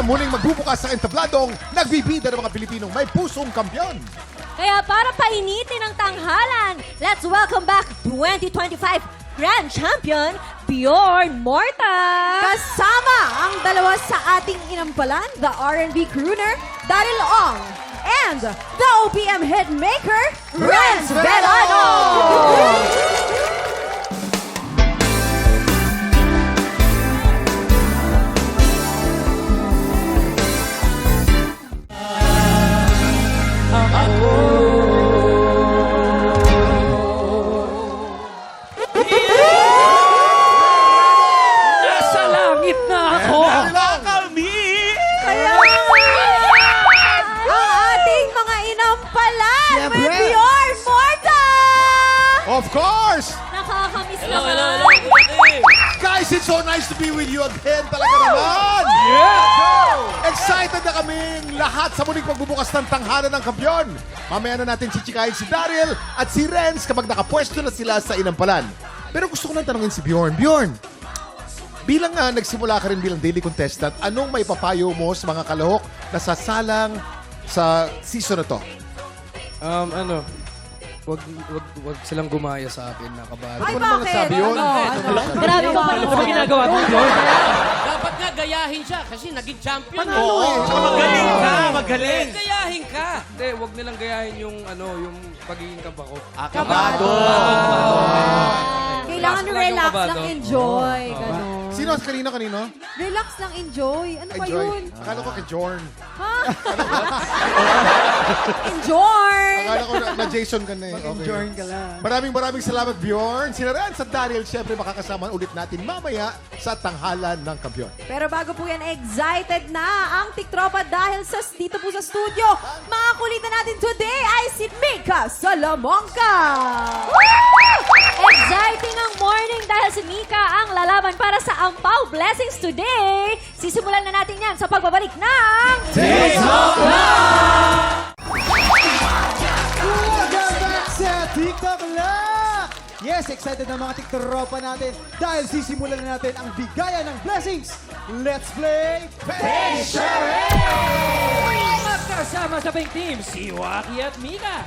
muling magbubukas sa entabladong nagbibida ng mga Pilipinong may pusong kampiyon. Kaya para painitin ang tanghalan, let's welcome back 2025 Grand Champion, Bjorn Morta! Kasama ang dalawa sa ating inampalan, the R&B crooner, Daryl Ong, and the OPM hitmaker, Renz Velano! Nasa langit na ako! Kaya ang ating mga inampalan, may Bjorn Morta! Of course! Nakakamiss Hello, naman. hello, hello! Guys, it's so nice to be with you again. Talaga naman! Excited na kaming lahat sa muling pagbubukas ng tanghalan ng kampiyon. Mamaya na natin chichikahin si Daryl at si Renz kapag nakapwesto na sila sa inampalan. Pero gusto ko lang tanongin si Bjorn. Bjorn, bilang nagsimula ka rin bilang daily contestant, anong may papayo mo sa mga kalahok na sasalang sa season na to? Wag silang gumaya sa akin na kabado. Ay, Ano naman bakit? nasabi yun? Grabe ka pala. Ano ba ginagawa mo, Bjorn? Dapat nga gayahin siya kasi naging champion. Oo. Magaling ka, magaling. Gayahin ka. Hindi, wag nilang gayahin yung yung pagiging kaba ko. Kabado. Kailangan Relax lang yung relax kabado. lang, enjoy. Ganon. Sino? Kanino? Relax lang, enjoy. Ano pa yun? Akala ko kay Jorn. Ha? Enjoy! Akala ko na Jason ka na eh. Okay. ka lang. Maraming salamat, Bjorn. Si Renz at Daryl, syempre makakasama ulit natin mamaya sa tanghalan ng kampiyon. Pero bago po yan, excited na ang tiktropa dahil dito po sa studio, mga kulitan natin today ay si Mika Salamanca! Exciting ang morning dahil si Mika ang lalaban para sa Ampaw Blessings today. Sisimulan na natin yan sa pagbabalik ng... Welcome back sa TikTok Lock! Yes, excited na mga tiktropa natin dahil sisimulan na natin ang bigayan ng blessings. Let's play Magkasama sa pink team, si Waki at Mika.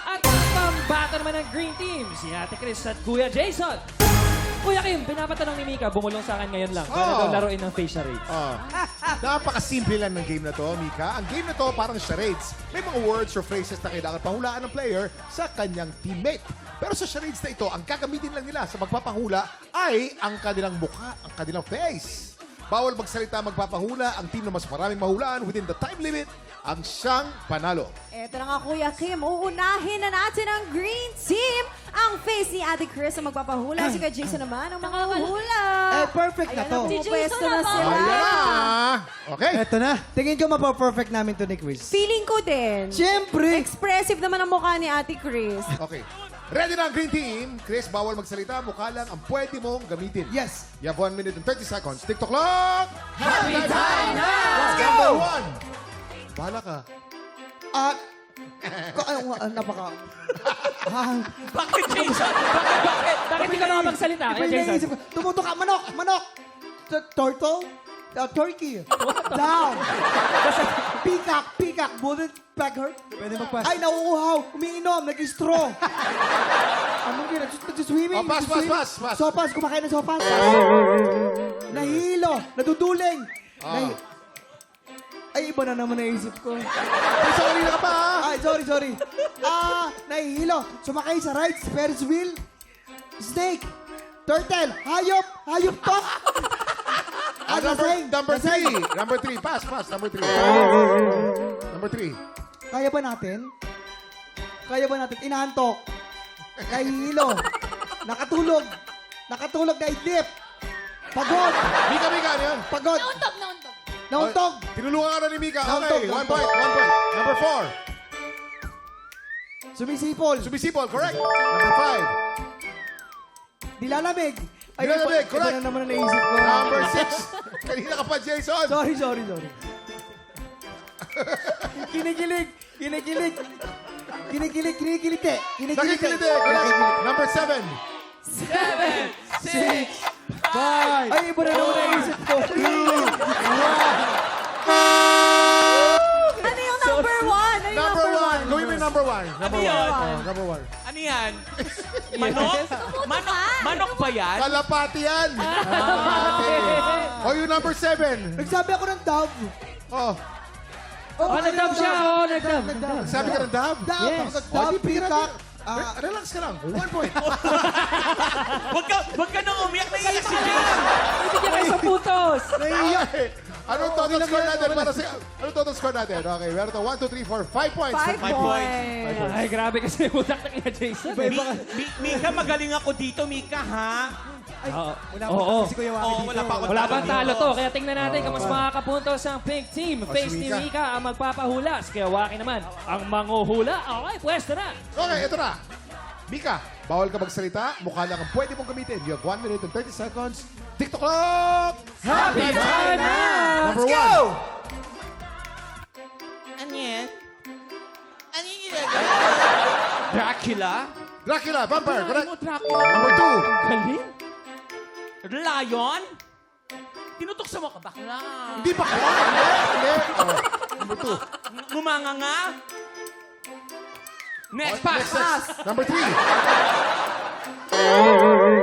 At ang pambata naman ng green team, si Ate Chris at Kuya Jason. Kuya Kim, pinapatanong ni Mika, bumulong sa akin ngayon lang. Kaya daw laruin ng facial rates. Napakasimple lang ng game na to, Mika. Ang game na to parang charades. May mga words or phrases na kailangan pahulaan ng player sa kanyang teammate. Pero sa charades na ito, ang gagamitin lang nila sa magpapahula ay ang kanilang mukha, ang kanilang face. Bawal magsalita magpapahula. Ang team na mas maraming mahulaan within the time limit ang siyang panalo. Eto na nga Kuya Kim, uunahin na natin ang green team. Ang face ni Ate Chris ang magpapahula. Si Kuya Jason naman ang makakahula. Eh, perfect na to. Ayan, Si pwesto Jason na na sila. Ayan na! Okay. Eto na. Tingin ko mapaperfect namin to ni Chris. Feeling ko din. Siyempre. Expressive naman ang mukha ni Ate Chris. Okay. Ready na ang green team. Chris, bawal magsalita. Mukha lang ang pwede mong gamitin. Yes. You have 1 minute and 30 seconds. TikTok clock! Happy time now! Let's go! Number 1. Bahala ka. At, napaka... Bakit, Jason? Bakit? Bakit hindi ka makapagsalita? Iba Kuya yung Jason. naisip ko. Tumutok ka, manok! Turtle? Turkey. Down. Peacock. Wouldn't peg her? Pwede magpas. Ay, nauuhaw. Umiinom. Nag-straw. Anong gina? Nag-swimming. Oh, pass. Sopas. Kumakain ng sopas. Nahilo. Naduduling. Ay, iba na naman naisip ko. Isa kanina ka pa, ha? Ay, sorry. Nahihilo. Sumakay sa rides, Ferris wheel. Snake. Turtle. Hayop to. Number 3. Number 3. Pass. Number 3. Number 3. Kaya ba natin? Inaantok. Nahihilo. Nakatulog na idlip. Pagod. Mika, ano yan? Pagod. Nauntog. Tinulungan ka na ni Mika. Nauntog, Okay, 1 nauntog. point. Number 4. Sumisipol. Sumisipol, correct. Number 5. Dilalamig. Dilalamig, correct. Iba na naman ang naisip ko. Number 6. Kanina ka pa, Jason. Sorry. Kinikilig. Nakikiliti. Correct. Number 7. 6, 5. Ay, iba na naman ang naisip ko. 2, 1. yan? Number 1. Ano yan? Manok? Manok ba yan? Kalapati yan. Kalapati. O yung number 7. Nagsabi ako ng dove. Oh, Oh, nag-dub siya. Oh, nag-dub. sabi ka ng dab? Dove. Yes. Ako dove, peacock. Relax ka lang. 1 point. Wag ka nang umiyak na iyak si Jim. Ibigyan kayo sa putos. Okay. Anong total score natin? Anong total score natin? Okay, meron to 1, 2, 3, 4, 5 points. 5 points. Ay, grabe kasi utak na kaya Jason. Mika, magaling ako dito, Mika, ha? Wala Oo. pa si Kuya Waki dito. Wala pa ako. Wala pang talo to, kaya tingnan natin kung mas makakapuntos ang pink team. Face si ni Mika. Mika ang magpapahulas. Kaya Waki naman ang manguhula. Okay, pwesto na. Okay, ito na. Mika, bawal ka magsalita. Mukha lang ang pwede mong gamitin. You have 1 minute and 30 seconds. TikTok clock! Happy time now! Number 1. Ano yan? Ano yung ginagawa? Dracula? Dracula, vampire, correct? Dracula? Number 2. Galing. Lion? Tinutukso mo ka, bakla. Hindi pa ka. Hindi. Oh, number 2. Ngumanga nga? Next, pass. Next. Number 3.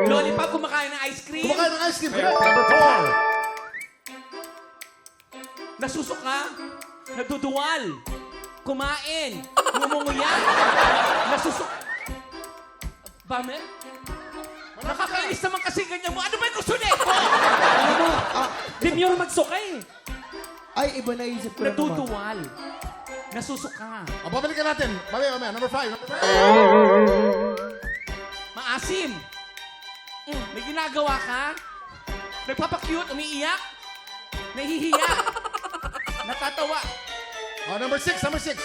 Lollipop, kumakain ng ice cream. Kumakain ng ice cream, correct? Number 4. Nasusuka. Naduduwal. Kumain. Ngumunguya. Nasusuk... Bame? Nakakainis naman kasi ganyan mo. Ano ba yung gusto nito? Demure magsukay. Ay, iba na isip ko na naman. Naduduwal. Nasusuka. O, babalikan natin. Mamaya. Number 5. Maasim. May ginagawa ka? Nagpapakute, umiiyak? Nahihiya? Natatawa? Oh, number 6. Number 6.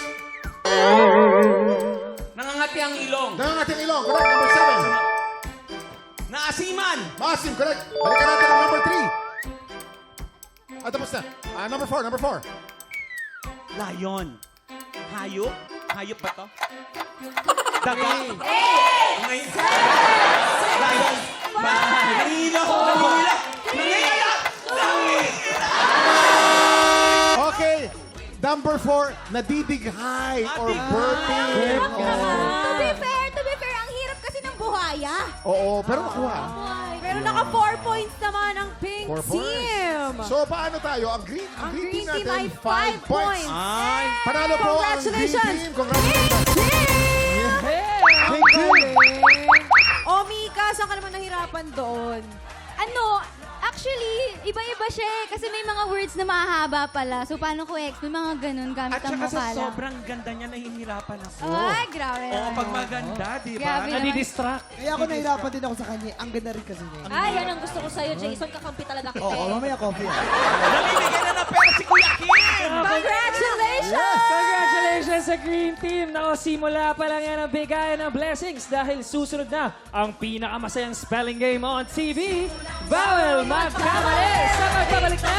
Nangangati ang ilong? Nangangating ilong, correct? Number 7. Naasiman? Maasim, correct? Balikan natin ang number 3. Ah, tapos na. Number 4. Number 4. Lion. Hayop? Hayop ba to? Daga? Ngayon. Lion. Nangihila. Nangihila. Nangihila. Okay. Number 4, nadidighay or burping. To be fair, ang hirap kasi ng buhaya. Oo, pero nakuha. Pero naka 4 points naman ang pink 4 points. team. So, paano tayo? Ang green team natin, 5 points. Ay. Panalo po ang green Congratulations! team. Congratulations. O Mika, saan ka naman nahirapan doon? Ano, actually, iba-iba siya eh. Kasi may mga words na mahahaba pala. So, paano ko may mga ganun gamit At ang saka mukha sa lang. sobrang ganda niya, nahihirapan ako. Ay, grabe. Oo, pag maganda, di ba? Grabe naman. Nadidistract. Kaya ako nahirapan din ako sa kanya. Ang ganda rin kasi niya. Ay, yan ang gusto ko sa'yo, Jason. Kakampi talaga kita. Oo, mamaya coffee. Namimigay na ng pera si Kuya Kim! Congratulations! Congratulations sa Green Team! Nako, simula pa lang yan ang bigayan ng blessings dahil susunod na ang pinakamasayang spelling game on TV. Bawal magkamali sa magbabalik na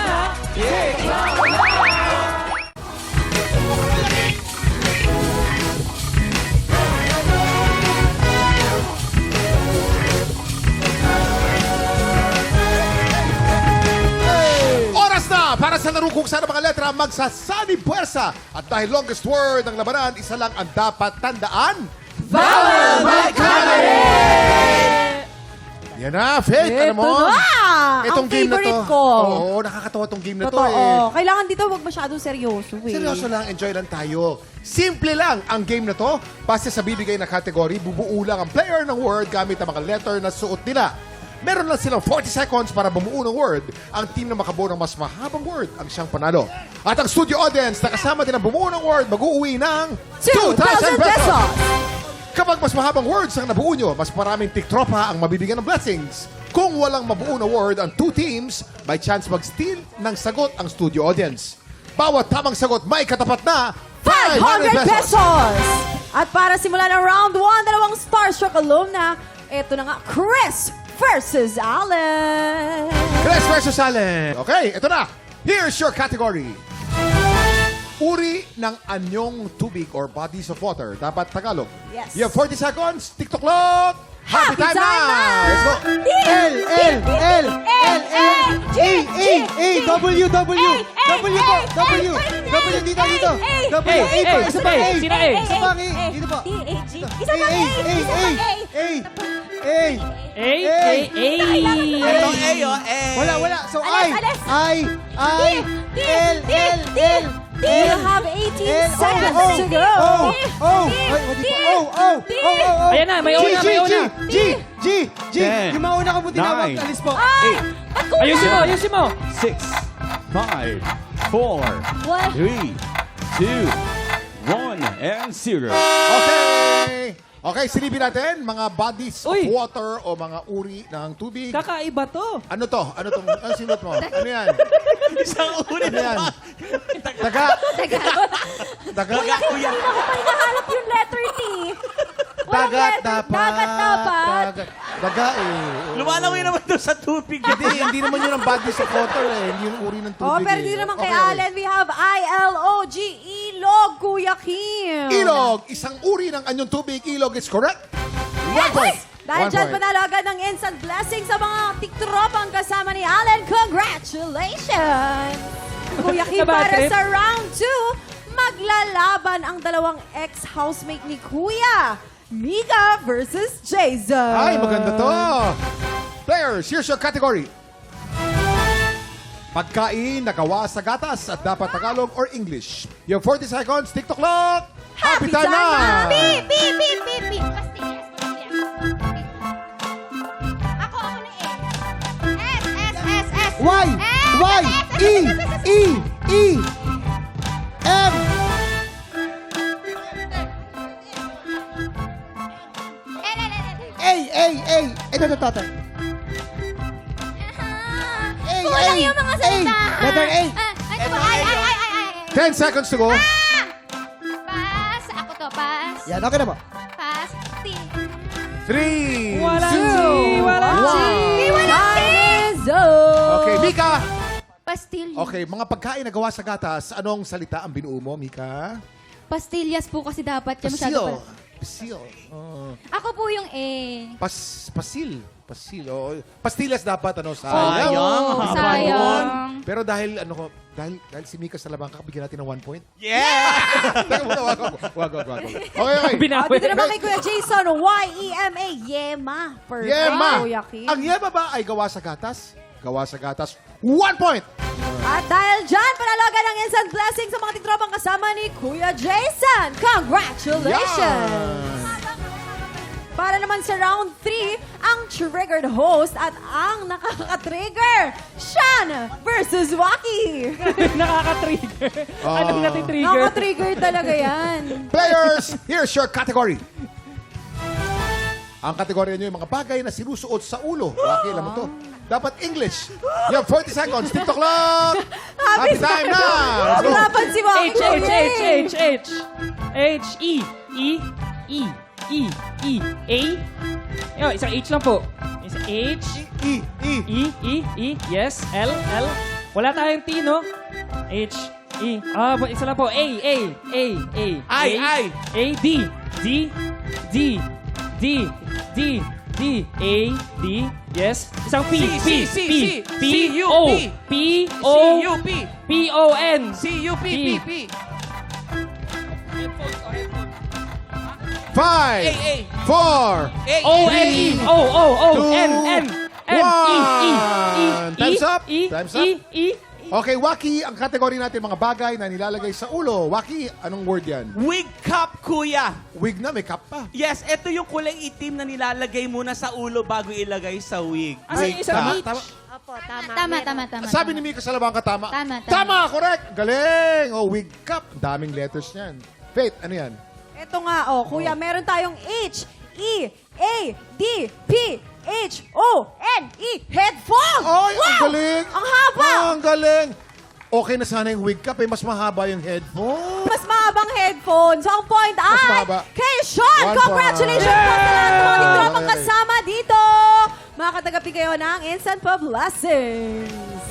Oras na para sa laro kung saan ang mga letra magsasani puwersa. At dahil longest word ng labanan, isa lang ang dapat tandaan. Bawal magkamali! Yan na, Faith. Alam mo? Ang favorite ko. Oo, nakakatawa tong game na to Totoo. eh. Kailangan dito wag masyadong seryoso eh. Seryoso lang, enjoy lang tayo. Simple lang ang game na to. Base sa bibigay na category, bubuo lang ang player ng word gamit ang mga letter na suot nila. Meron lang silang 40 seconds para bumuo ng word. Ang team na makabuo ng mas mahabang word ang siyang panalo. At ang studio audience na kasama din ang bumuo ng word, mag-uuwi ng 2,000 pesos! Kapag mas mahabang words ang nabuo nyo, mas maraming tiktropa ang mabibigyan ng blessings. Kung walang mabuo na word ang two teams, may chance mag-steal ng sagot ang studio audience. Bawat tamang sagot may katapat na 500 pesos! At para simulan ang round 1, dalawang Starstruck alumna, ito na nga, Chris versus Allen. Chris versus Allen. Okay, ito na. Here's your category. Uri ng anyong tubig or bodies of water. Dapat Tagalog. Yes. You have 40 seconds. TikTok clock. Happy time time na! na! Let's go. L, L, L, L, L, E, E, E, W po. W dito. W, A po. Isa pang A. Sino A? Isa pang A. Dito po. D-H-G. A, Isa pang A. A, Isa pang A. A. Ito, A, oh, A. Wala. So Alis. L. You have 18 seconds to go. Ayan na, may una. G. Ten, Yung mauna ko po tinawag. nine. Alis po. Ayusin mo. 6, 5, 4, What? 3, 2, 1, and 0. Okay, silipin natin mga bodies of Uy. water o mga uri ng tubig. Kakaiba to. Ano to? Ano sinot mo? Ano yan? Isang uri Ano yan? na. Daga. Daga. Kanina ko pa hinahanap yung letter T. Walang Dagat letter. dapat. Dagat. Daga eh. Lumalangoy naman doon sa tubig. Hindi naman yun ang bodies of water eh. Hindi yung uri ng tubig Oh, pero eh. dito naman kay Okay. Allen, we have ILOG, Ilog, Kuya Kim. Ilog. Isang uri ng anyong tubig. Ilog is correct. 1 point. Dahil 1 dyan, point. panalo agad ng instant blessing sa mga tiktropang kasama ni Allen. Congratulations! Kuya Kim, Sa bad para trip. sa round 2, maglalaban ang dalawang ex-housemate ni Kuya. Mika versus Jason. Ay, maganda to. Players, here's your category. Pagkain na gawa sa gatas at dapat Tagalog or English. You have 40 seconds. TikTok clock. Happy time na! Beep. Pastillas. Ako na A. S. Y, E, M. A. Ito. Kulang yung mga salita. Letter A. Ito ba? Ay. 10 seconds to go. Pass. Ako to, pass. Yan, okay na po. Pass. T. 3, Walang 2, G, walang G. 1. Time is up. Okay, Mika. Pastillas. Okay, mga pagkain na gawa sa gatas, anong salita ang binuo mo, Mika? Pastillas po kasi dapat. Kaya masyado pala. Pasil. Ako po yung A. Pasil. Oh. Pastillas dapat, ano, Sayang. Oh, haba sayang. nun. Pero dahil dahil si Mika sa labang bigyan natin ng 1 point. Yeah! Teka muna, wag. Okay. Dito naman kay Kuya Jason, Y-E-M-A, Yema. For Yema. Kuya Kim. Ang yema ba ay gawa sa gatas? Gawa sa gatas. 1 point. At dahil dyan, panalaga ng instant blessing sa mga tiktropang kasama ni Kuya Jason. Congratulations! Para naman sa round 3, ang triggered host at ang nakaka-trigger, Sean versus Waki. Nakaka-trigger. Anong nati-trigger? Nakaka-trigger talaga yan. Players, here's your category. Ang kategorya nyo yung mga bagay na sinusuot sa ulo. Okay, alam mo to. Dapat English. You have 40 seconds. TikTok clock. Happy time na. Let's go. Dapat si Waki. A. Yo, isang H lang po. Isang H. E. Yes. L. Wala tayong T, no? H. E. Isa lang po. A. I. D. A. D. Yes. Isang P. C. P-O. P-O-N. C-U-P. 5, 4, O-N-E. O-N-N. One. Time's up. Time's up. E. Okay, Waki, ang kategory natin mga bagay na nilalagay sa ulo. Waki, anong word yan? Wig cap, kuya. Wig na, may cap pa. Yes, ito yung kulay itim na nilalagay muna sa ulo bago ilagay sa wig. Ano yung isang H? Tama. Opo, tama. Sabi ni Mika sa labang katama. Tama. Correct. Galing. Oh, wig cap. Daming letters niyan. Faith, ano yan? Ito nga, Kuya, meron tayong H, E, A, D, P, H, O, N, E, headphone! Ay, ang galing. Ang haba! Ang galing. Okay na sana yung wig cap, mas mahaba yung headphone. Mas mahabang headphone. So, ang point Mas ay mahaba. kay Sean. 1 Congratulations point. po sa lahat ng mga tiktropang Yeah. kasama dito. Makakatagapi kayo ng instant pa blessings.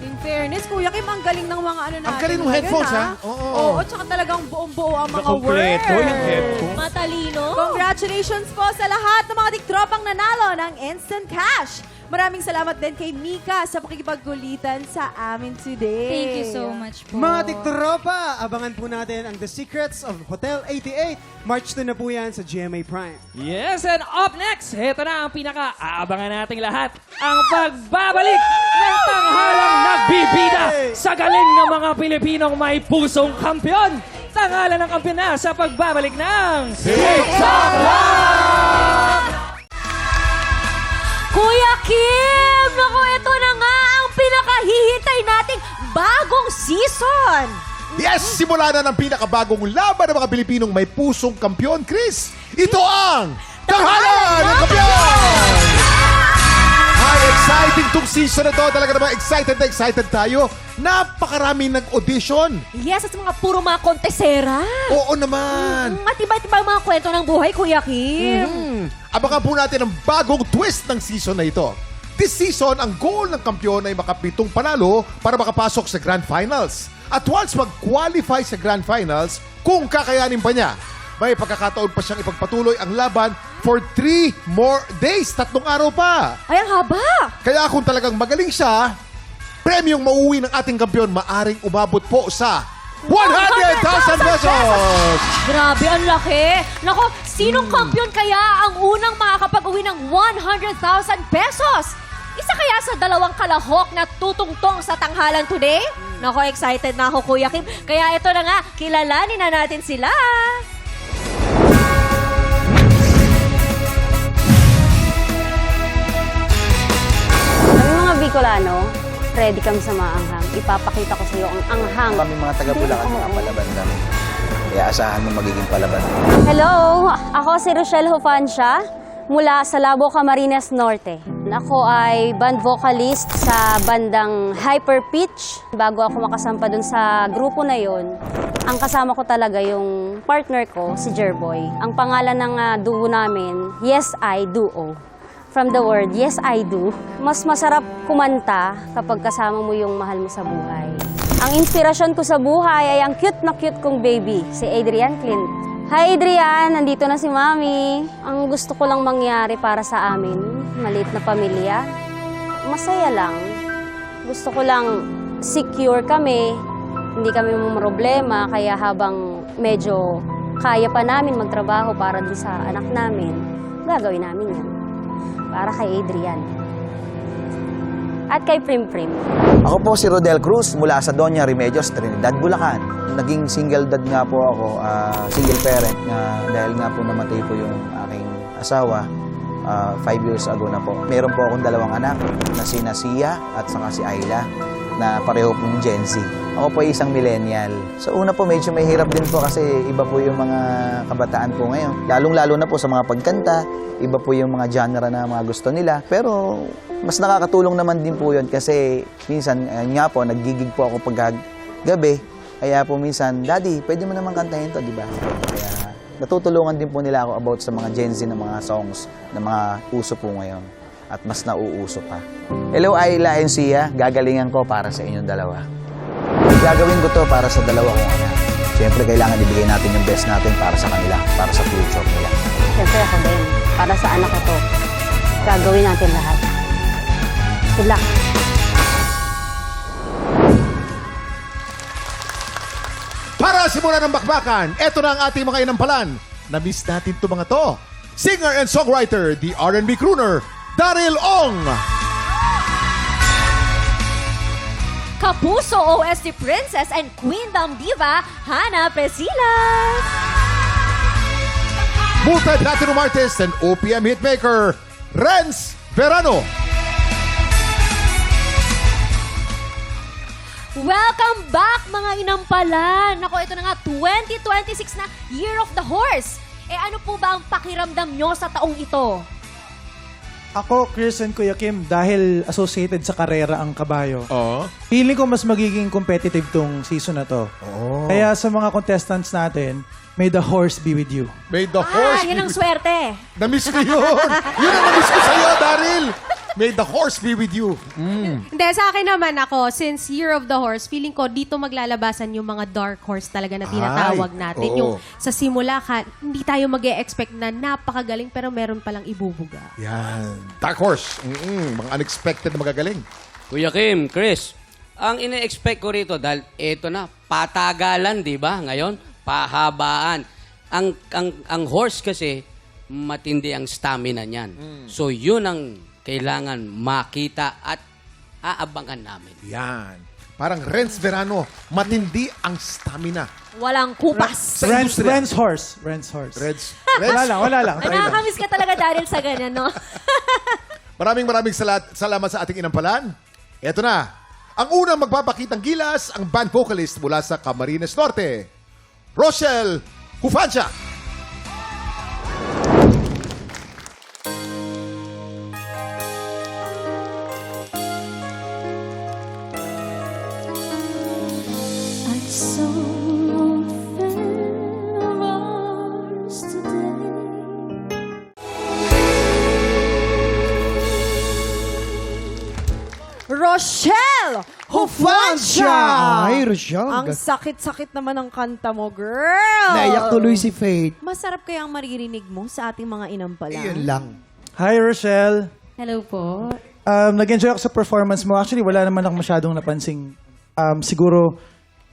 In fairness, Kuya Kim, ang galing ng mga ano natin. Ang galing ng ngayon, headphones, ha? Oo. Tsaka talagang buong-buo ang mga Kompleto words. yung headphone. Matalino. Congratulations po sa lahat ng mga tiktropang nanalo ng instant cash. Maraming salamat din kay Mika sa pakikipagkulitan sa amin today. Thank you so much po. Mga tiktropa, abangan po natin ang The Secrets of Hotel 88. March 2 na po yan sa GMA Prime. Yes, and up next, ito na ang pinaka-aabangan nating lahat. Ang pagbabalik ng tanghalang nagbibida sa galing ng mga Pilipinong may pusong kampyon. Tanghalan ng kampyon na sa pagbabalik ng TikTok Kuya Kim! Naku, ito na nga ang pinakahihintay nating bagong season! Yes, simula na ng pinakabagong laban ng mga Pilipinong may pusong kampyon, Chris. Ito ang Tanghalan ng Kampyon! Hi, exciting tong season na to. Talaga namang excited na excited tayo. Napakarami nag-audition. Yes, at mga puro mga kontesera. Oo naman. At iba-iba mga kwento ng buhay, Kuya Kim. Abangan po natin ang bagong twist ng season na ito. This season, ang goal ng kampyon ay makapitong panalo para makapasok sa Grand Finals. At once mag-qualify sa Grand Finals, kung kakayanin pa niya, may pagkakataon pa siyang ipagpatuloy ang laban for 3 more days. 3 araw pa. Ay, ang haba! Kaya kung talagang magaling siya, premyong mauwi ng ating kampyon maaring umabot po sa 100,000 pesos! Grabe, ang laki! Nako, sinong kampiyon kaya ang unang makakapag-uwi ng 100,000 pesos? Isa kaya sa dalawang kalahok na tutungtong sa tanghalan today? Nako, excited na ako, Kuya Kim. Kaya ito na nga, kilalanin na natin sila. Kami mga Bicolano, ready kami sa maanghang. Ipapakita ko sa iyo ang anghang. Kami mga taga-Bulacan, mga palaban kami. Kaya asahan mo magiging palaban. Hello, ako si Rochelle Hufancia mula sa Labo, Camarines Norte. Ako ay band vocalist sa bandang Hyper Pitch. Bago ako makasampa dun sa grupo na yon, ang kasama ko talaga yung partner ko, si Jerboy. Ang pangalan ng duo namin, Yes I Duo. From the word, yes I do. Mas masarap kumanta kapag kasama mo yung mahal mo sa buhay. Ang inspirasyon ko sa buhay ay ang cute na cute kong baby, si Adrian Clint. Hi Adrian, nandito na si Mami. Ang gusto ko lang mangyari para sa amin, maliit na pamilya, masaya lang. Gusto ko lang secure kami, hindi kami problema, kaya habang medyo kaya pa namin magtrabaho para din sa anak namin, gagawin namin yan. Para kay Adrian. At kay Prim Prim. Ako po si Rodel Cruz mula sa Doña Remedios, Trinidad, Bulacan. Naging single dad nga po ako, single parent dahil nga po namatay po yung aking asawa 5 years ago na po. Meron po akong 2 anak na si Sia at saka si Ayla na pareho pong Gen Z. Ako po ay isang millennial. So una po medyo may hirap din po kasi iba po yung mga kabataan po ngayon. Lalong-lalo na po sa mga pagkanta, iba po yung mga genre na mga gusto nila. Pero mas nakakatulong naman din po yun kasi minsan nga po naggigig po ako pag gabi. Kaya po minsan, Daddy, pwede mo naman kantahin to, di ba? Kaya natutulungan din po nila ako about sa mga Gen Z na mga songs na mga uso po ngayon. At mas nauuso pa. Hello, Ayla and Sia. Gagalingan ko para sa inyong dalawa. Gagawin ko to para sa dalawa kong anak. Siyempre, kailangan ibigay natin yung best natin para sa kanila, para sa future nila. Siyempre ako din. Para sa anak ko to. Gagawin natin lahat. Good luck. Para simulan ng bakbakan, eto na ang ating mga inampalan. Na-miss natin itong mga to. Singer and songwriter, the R&B crooner, Daryl Ong. Kapuso OST Princess and Queendom Diva, Hannah Presilas. Multi-platinum artist and OPM hitmaker, Renz Verano. Welcome back, mga inampalan! Nako, ito na nga, 2026 na Year of the Horse. Ano po ba ang pakiramdam nyo sa taong ito? Ako, Chris and Kuya Kim, dahil associated sa karera ang kabayo, feeling ko mas magiging competitive tong season na to. Kaya sa mga contestants natin, may the horse be with you. May the horse yun ang swerte. Na-miss ko yun. Yun ang na-miss ko sa'yo, Daryl. May the horse be with you. Hindi, sa akin naman ako, since Year of the Horse, feeling ko dito maglalabasan yung mga dark horse talaga na tinatawag natin. oo. Yung sa simula ka, hindi tayo mag-e-expect na napakagaling pero meron palang ibubuga. Yan. Dark horse. Mga unexpected na magagaling. Kuya Kim, Chris, ang ine-expect ko rito dahil ito na, patagalan, di ba? Ngayon, pahabaan. Ang horse kasi, matindi ang stamina niyan. So, yun ang kailangan makita at aabangan namin. Yan. Parang Renz Verano, matindi ang stamina. Walang kupas. Sa industriya. Ren's horse. Renz. Wala lang. Ay, nakakamiss ka talaga, Daryl, sa ganyan, no? Maraming salamat sa ating inampalan. Eto na. Ang unang magpapakitang gilas, ang band vocalist mula sa Camarines Norte, Rochelle Hufancia. I saw an old friend of ours today. Rochelle Hufancia! Ay, Rochelle. Ang sakit-sakit naman ng kanta mo, girl! Naiyak tuloy si Faith. Masarap kaya ang maririnig mo sa ating mga inampalan? Yun lang. Hi, Rochelle. Hello po. Nag-enjoy ako sa performance mo. Actually, wala naman ako masyadong napansing. Siguro,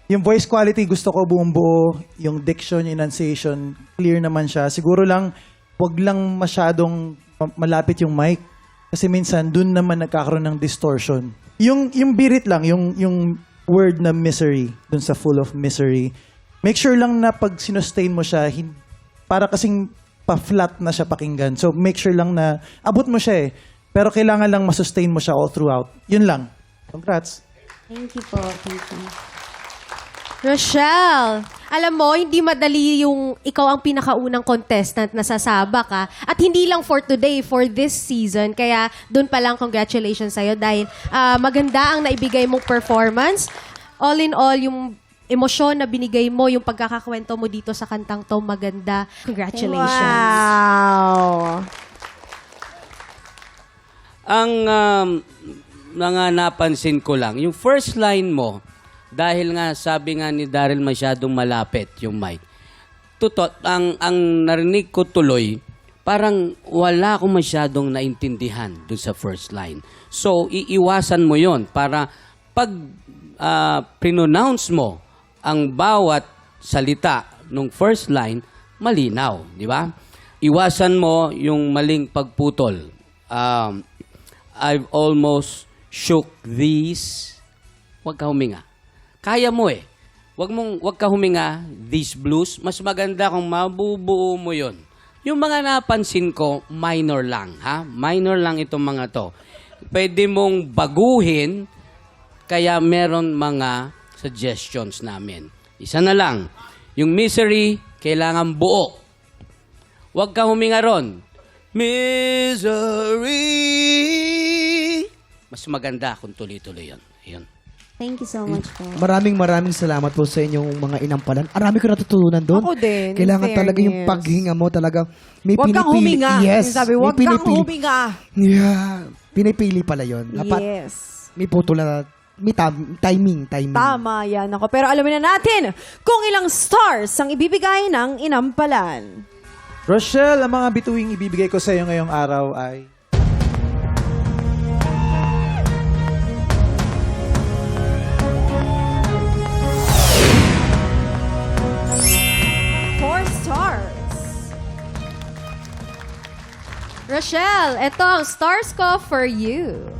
yung voice quality gusto ko buong buo. Yung diction, yung enunciation, clear naman siya. Siguro lang, wag lang masyadong malapit yung mic. Kasi minsan, dun naman nagkakaroon ng distortion. Yung birit lang, yung word na misery, dun sa full of misery, make sure lang na pag sinustain mo siya, para kasing pa-flat na siya pakinggan. So, make sure lang na abot mo siya eh. Pero kailangan lang masustain mo siya all throughout. Yun lang. Congrats. Thank you po. Thank you. Rochelle, alam mo, hindi madali yung ikaw ang pinakaunang contestant na sasabak ka. At hindi lang for today, for this season. Kaya doon pa lang congratulations sa'yo dahil maganda ang naibigay mong performance. All in all, yung emosyon na binigay mo, yung pagkakakwento mo dito sa kantang to, maganda. Congratulations. Wow! Ang mga napansin ko lang, yung first line mo, dahil nga sabi nga ni Daryl masyadong malapit yung mic. Ang narinig ko tuloy, parang wala akong masyadong naintindihan dun sa first line. So, iiwasan mo yon para pag pronounce mo ang bawat salita nung first line, malinaw, di ba? Iwasan mo yung maling pagputol. I've almost shook these. Huwag ka huminga. Kaya mo eh. Huwag ka huminga, these blues. Mas maganda kung mabubuo mo yon. Yung mga napansin ko, minor lang, ha? Minor lang itong mga to. Pwede mong baguhin, kaya meron mga suggestions namin. Isa na lang. Yung misery, kailangan buo. Huwag ka huminga ron. Misery. Mas maganda kung tuloy-tuloy yun. Ayun. Thank you so much po. Maraming salamat po sa inyong mga inampalan. Arami ko natutunan doon. Ako din, Kailangan fairness. talaga yung paghinga mo talaga. May Huwag kang pinipili. huminga. Yes. Sabi, may huwag kang pinipili. huminga. Yeah. Pinipili pala yun. Dapat Yes. may putol na, may timing. Tama yan ako. Pero alamin na natin kung ilang stars ang ibibigay ng inampalan. Rochelle, ang mga bituing ibibigay ko sa iyo ngayong araw ay 4 stars. Rochelle, eto ang stars ko for you.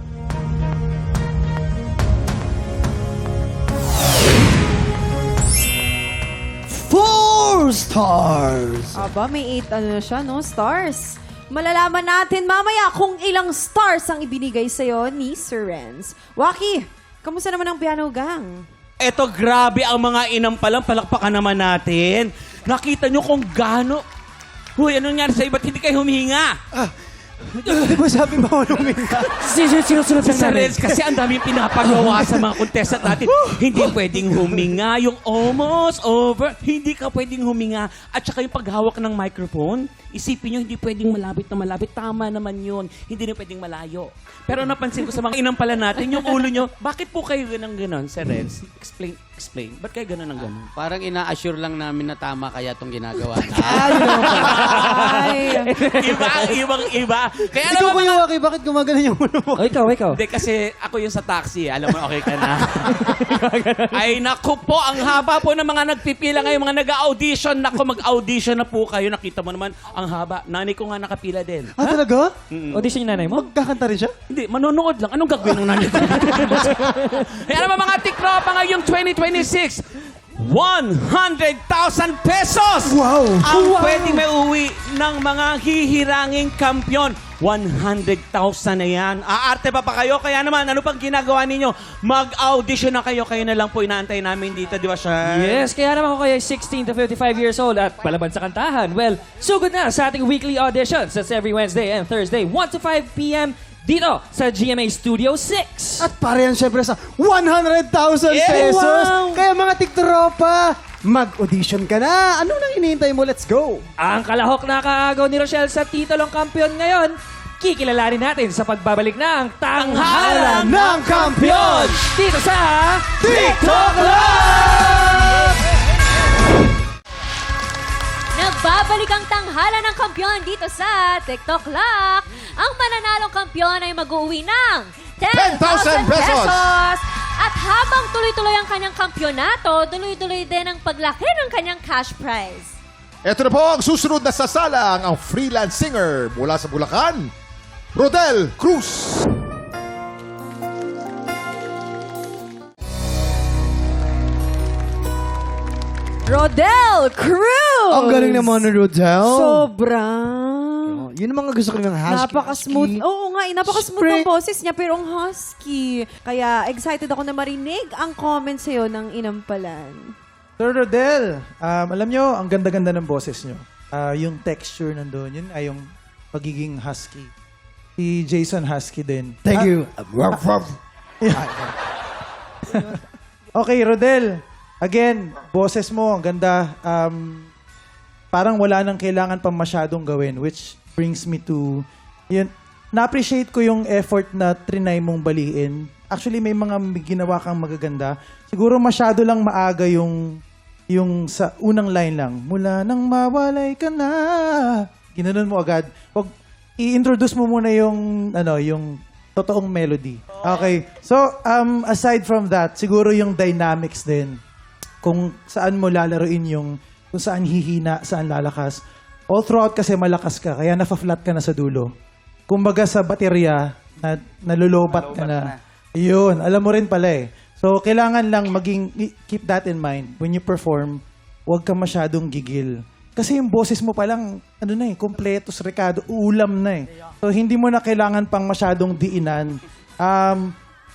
Four stars! Aba, may 8 siya, no? Stars. Malalaman natin mamaya kung ilang stars ang ibinigay sa'yo ni Sir Renz. Waki, kamusta naman ang piano gang? Eto, grabe ang mga inampalang. Palakpakan naman natin. Nakita nyo kung gaano. Huy, anong nangyari sa iba't hindi kayo humihinga? Di ba sabi bawal huminga? Sinusunod Si Renz kasi ang daming pinapagawa sa mga contestant natin. Hindi pwedeng huminga, yung almost over. Hindi ka pwedeng huminga. At saka yung paghawak ng microphone, isipin nyo, hindi pwedeng malapit na malapit. Tama naman yun. Hindi rin pwedeng malayo. Pero napansin ko sa mga inampala natin, yung ulo nyo, bakit po kayo ganon, Sir Renz? Explain. Ba't kayo ganon ng ganon? Parang ina-assure lang namin na tama kaya itong ginagawa namin. Iba. Kaya Ikaw, Kuya Waki, bakit gumagano yung ulo mo? Ikaw. Hindi, kasi ako yung sa taxi. Alam mo, okay ka na. Ay, naku po, ang haba po ng mga nagpipila ngayon, mga nag-audition. Naku, mag-audition na po kayo. Nakita mo naman, ang haba. Nanay ko nga nakapila din. Ah, talaga? Audition yung nanay mo? Magkakanta rin siya? Hindi, manonood lang. Anong gagawin ng nanay ko? Kaya naman mga tiktropa ngayong 2026, 100,000 pesos! Wow! Ang pwedeng may uwi ng mga hihiranging kampiyon. 100,000 na yan. Aarte pa kayo? Kaya naman, ano pang ginagawa ninyo? Mag-audition na kayo. Kayo na lang po inaantay namin dito, di ba, Sean? Yes, kaya naman ako kayo 16 to 55 years old at palaban sa kantahan. Well, sugod na sa ating weekly auditions. That's every Wednesday and Thursday, 1 to 5 p.m. dito sa GMA Studio 6. At para yan syempre sa 100,000 pesos. Kaya mga tiktropa, mag-audition ka na. Ano nang hinihintay mo? Let's go! Ang kalahok na kaagaw ni Rochelle sa titulong kampiyon ngayon, kikilalanin natin sa pagbabalik ng Tanghalan ng Kampiyon! dito sa TikTok Live! Nagbabalik ang tanghalan ng kampyon dito sa TikTok Lock. Ang mananalong kampyon ay mag-uwi ng 10,000 pesos. At habang tuloy-tuloy ang kanyang kampyonato, tuloy-tuloy din ang paglaki ng kanyang cash prize. Ito na po ang susunod na sasalang, ang freelance singer mula sa Bulacan, Rodel Cruz. Rodel Cruz! Ang galing naman ni Rodel. Sobrang. Yun ang mga gusto ko yung husky. Napaka-smooth. Oo nga, napaka-smooth ng boses niya, pero ang husky. Kaya excited ako na marinig ang comment sa'yo ng Inampalan. Sir Rodel, alam nyo, ang ganda-ganda ng boses nyo. Yung texture nandun, yun ay yung pagiging husky. Si Jason husky din. Thank you. Okay, Rodel. Again, boses mo, ang ganda. Parang wala nang kailangan pa masyadong gawin, which brings me to, yun, na-appreciate ko yung effort na trinay mong baliin. Actually, may mga ginawa kang magaganda. Siguro masyado lang maaga yung sa unang line lang. Mula nang mawalay ka na. Ginanon mo agad. Wag, i-introduce mo muna yung, yung totoong melody. Okay. So, aside from that, siguro yung dynamics din. Kung saan mo lalaruin kung saan hihina, saan lalakas. All throughout kasi malakas ka, kaya nafa-flat ka na sa dulo. Kumbaga sa baterya, nalulobat ka na. Yun, alam mo rin pala eh. So, kailangan lang keep that in mind. When you perform, huwag ka masyadong gigil. Kasi yung boses mo palang, kompletos, rekado, ulam na eh. So, hindi mo na kailangan pang masyadong diinan.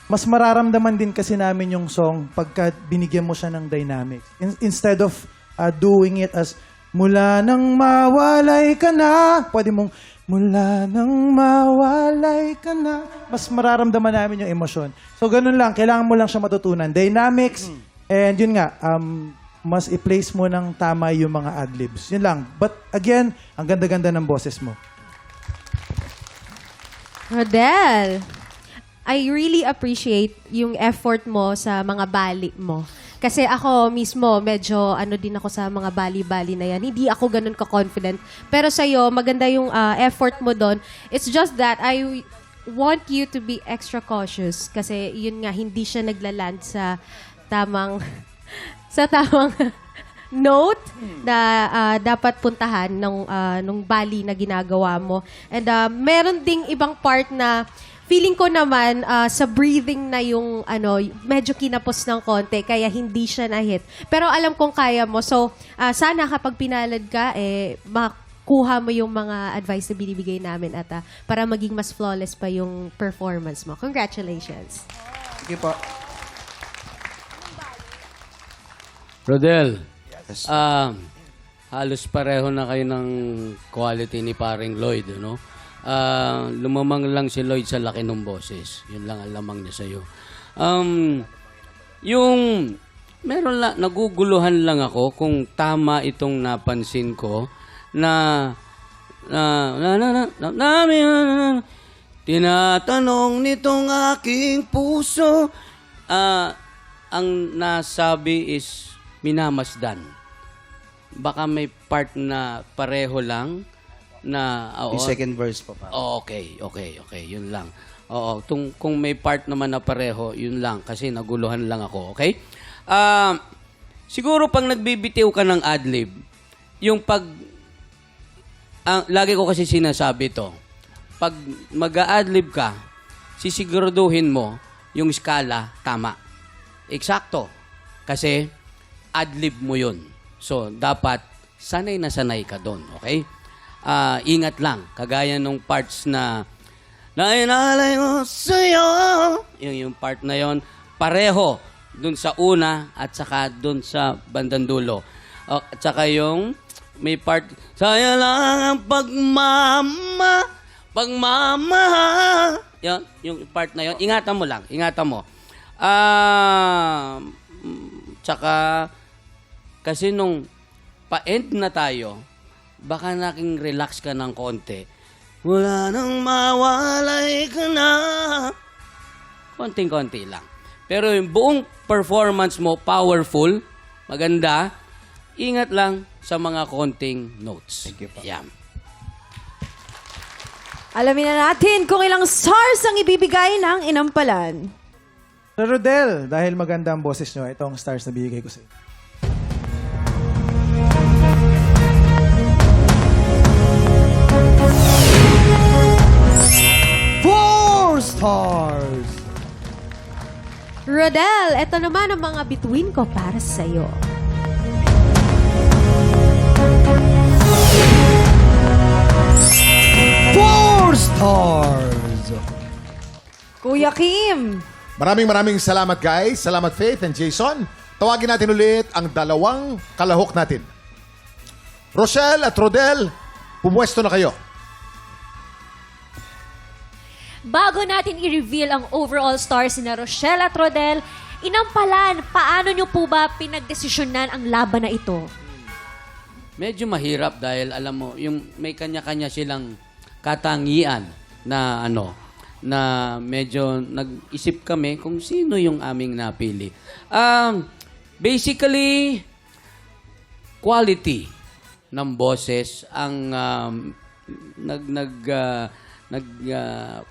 Mas mararamdaman din kasi namin yung song pagka binigyan mo siya ng dynamics. Instead of doing it as, mula nang mawalay ka na, pwede mong, mula nang mawalay ka na. Mas mararamdaman namin yung emosyon. So, ganun lang. Kailangan mo lang siya matutunan. Dynamics, and yun nga, mas i-place mo ng tama yung mga adlibs. Yun lang. But again, ang ganda-ganda ng boses mo. Rodel, I really appreciate yung effort mo sa mga bali mo. Kasi ako mismo, medyo din ako sa mga bali-bali na yan. Hindi ako ganun ka-confident. Pero sa'yo, maganda yung effort mo doon. It's just that I want you to be extra cautious. Kasi yun nga, hindi siya naglaland sa tamang note na dapat puntahan nung bali na ginagawa mo. And meron ding ibang part na feeling ko naman sa breathing na yung medyo kinapos ng konti kaya hindi siya na-hit. Pero alam kong kaya mo. So, sana kapag pinalad ka, makuha mo yung mga advice na binibigay namin at para maging mas flawless pa yung performance mo. Congratulations. Thank you po. Rodel, halos pareho na kayo ng quality ni paring Lloyd, no? lumamang lang si Lloyd sa laki ng boses. Yun lang ang lamang niya sa'yo. Meron lang, naguguluhan lang ako kung tama itong napansin ko tinatanong nitong aking puso. Ang nasabi is minamasdan. Baka may part na pareho lang na Yung second verse po pa. Okay. Yun lang. Oo, kung may part naman na pareho, yun lang. Kasi naguluhan lang ako, okay? Siguro pag nagbibitiw ka ng adlib, yung lagi ko kasi sinasabi to, pag mag-a-adlib ka, sisiguraduhin mo yung skala tama. Eksakto. Kasi adlib mo yun. So, dapat sanay na sanay ka doon, okay? Ingat lang. Kagaya nung parts na nainalay mo sa'yo. Yung part na yon pareho dun sa una at saka dun sa bandang dulo. At saka yung may part, saya lang ang pagmamahal. Yung part na yon ingatan mo lang. Ingatan mo. Tsaka, kasi nung pa-end na tayo, baka naking relax ka ng konti. Wala nang mawalay ka na. Konting-konti lang. Pero yung buong performance mo, powerful, maganda, ingat lang sa mga konting notes. Thank you po. Yeah. Alamin na natin kung ilang stars ang ibibigay ng inampalan. Sir Rodel, dahil maganda ang boses nyo, itong stars na bibigay ko sa inyo. 4 stars! Rodel, eto naman ang mga bituin ko para sa'yo. Stars! Kuya Kim. Maraming salamat guys. Salamat Faith and Jason. Tawagin natin ulit ang dalawang kalahok natin. Rochelle at Rodel, pumuesto na kayo. Bago natin i-reveal ang overall stars ni Rochelle at Rodel, inampalan, paano nyo po ba pinagdesisyonan ang laban na ito? Medyo mahirap dahil alam mo, yung may kanya-kanya silang katangian na na medyo nag-isip kami kung sino yung aming napili. Basically, quality ng boses ang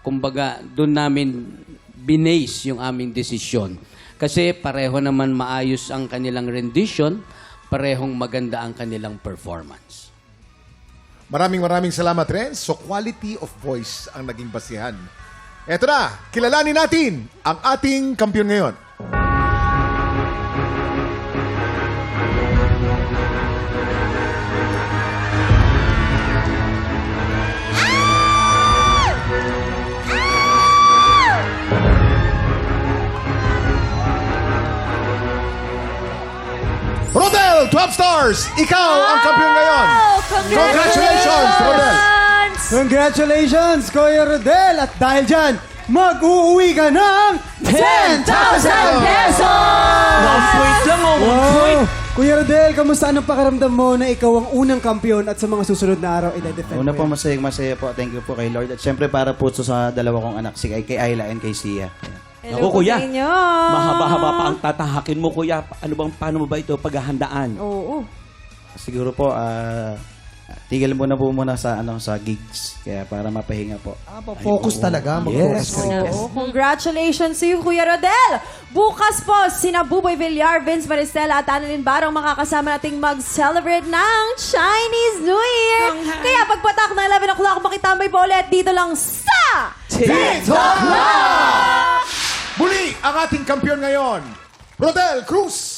kumbaga doon namin binase yung aming desisyon. Kasi pareho naman maayos ang kanilang rendition, parehong maganda ang kanilang performance. Maraming salamat rin. So quality of voice ang naging basihan. Eto na, kilalanin natin ang ating kampiyon ngayon. Rodel, 12 stars! Ikaw ang kampiyon ngayon! Congratulations, Rodel! Congratulations, Kuya Rodel! At dahil dyan, mag-uuwi ka ng 10,000 pesos! 1 point lang, 1 point. Kuya Rodel, kamusta anong pakiramdam mo na ikaw ang unang kampiyon at sa mga susunod na araw i-defend Una mo po, yan? masaya po. Thank you po kay Lord. At syempre para po sa dalawa kong anak, kay Ayla and kay Sia. Hello Ako, kuya. sa inyo. Mahaba-haba pa ang tatahakin mo, kuya. Paano mo ba ito paghahandaan? Oo. Siguro po, tigil muna sa gigs. Kaya para mapahinga po. Focus talaga. Mag-focus ka. Oo. Congratulations to you, Kuya Rodel! Bukas po, sina Buboy Villar, Vince Maristela at Annalyn Barong makakasama nating mag-celebrate ng Chinese New Year. Kaya pagpatak ng 11 o'clock, makitambay po ulit dito lang sa TikTok Live! Muli ang ating kampiyon ngayon, Rodel Cruz!